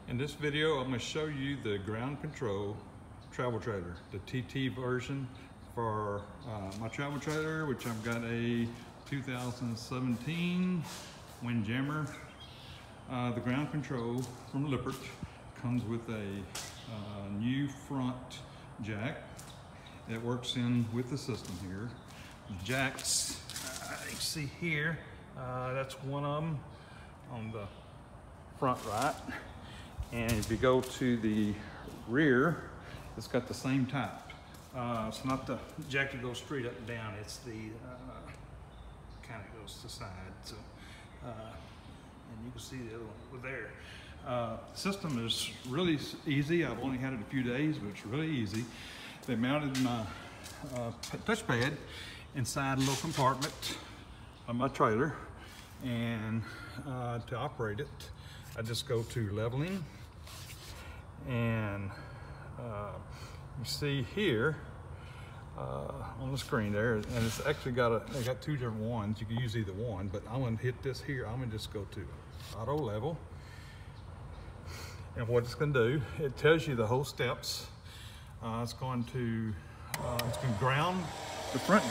In this video, I'm going to show you the ground control travel trailer, the TT version for my travel trailer, which I've got a 2017 Windjammer. The ground control from Lippert comes with a new front jack that works in with the system here. The jacks, you can see here, that's one of them on the front right. And if you go to the rear, it's got the same type. It's not the jack that goes straight up and down, it's the kind of goes to the side. So, and you can see the other one over there. The system is really easy. I've only had it a few days, but it's really easy. They mounted my touchpad inside a little compartment on my trailer, and to operate it, I just go to leveling, and you see here on the screen there, and it's actually they got two different ones. You can use either one, but I'm going to hit this here. I'm going to just go to auto level, and what it's going to do, it tells you the whole steps. It's going to ground the front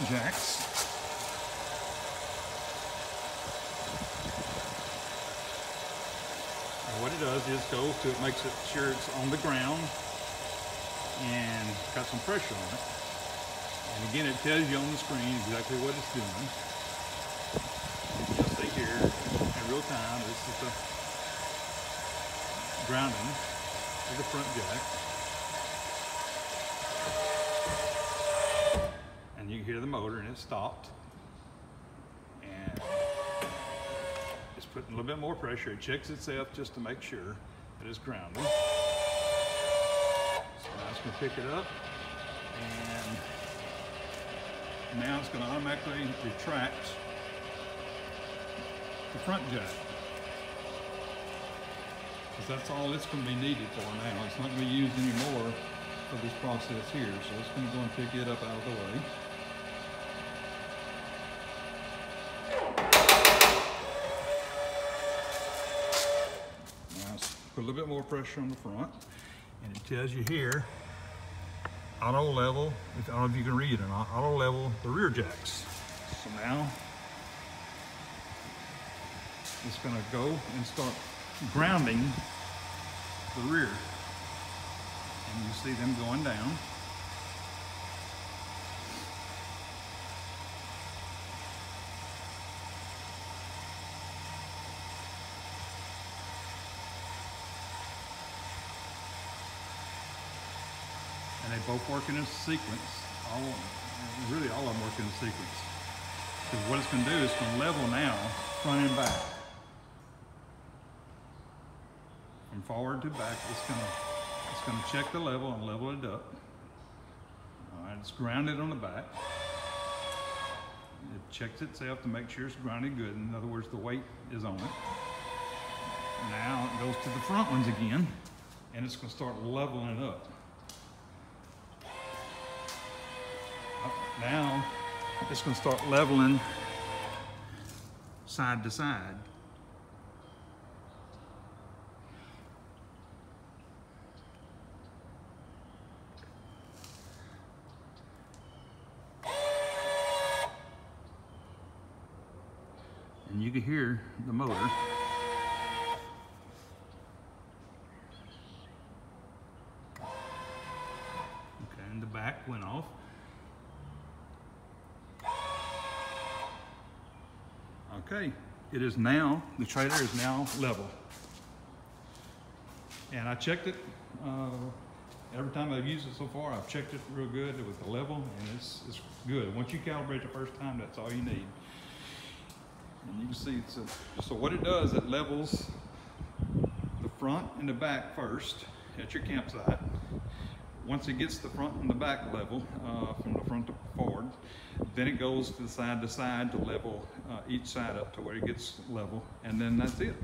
jacks. What it does is it makes sure it's on the ground and got some pressure on it. And again, it tells you on the screen exactly what it's doing. You'll see here in real time, this is the grounding of the front jack. And you can hear the motor, and it stopped. And it's putting a little bit more pressure. It checks itself just to make sure that it's grounded. So now it's going to pick it up, and now it's going to automatically retract the front jack, because that's all it's going to be needed for now. It's not going to be used anymore for this process here, so it's going to go and pick it up out of the way. Put a little bit more pressure on the front, and it tells you here, auto level, I don't know if you can read it or not, auto level the rear jacks. So now it's going to go and start grounding the rear, and you see them going down. And they both work in a sequence. Really all of them work in a sequence. Because what it's going to do is it's going to level now, front and back. From forward to back, it's going to check the level and level it up. All right, it's grounded on the back. It checks itself to make sure it's grounded good. In other words, the weight is on it. Now it goes to the front ones again, and it's going to start leveling it up. Now it's going to start leveling side to side. And you can hear the motor. Okay, and the back went off. Okay, it is now, the trailer is now level. And I checked it, every time I've used it so far, I've checked it real good with the level, and it's good. Once you calibrate the first time, that's all you need. And you can see, so what it does, it levels the front and the back first at your campsite. Once it gets the front and the back level, from the front to forward, then it goes to side to level each side up to where it gets level, and then that's it.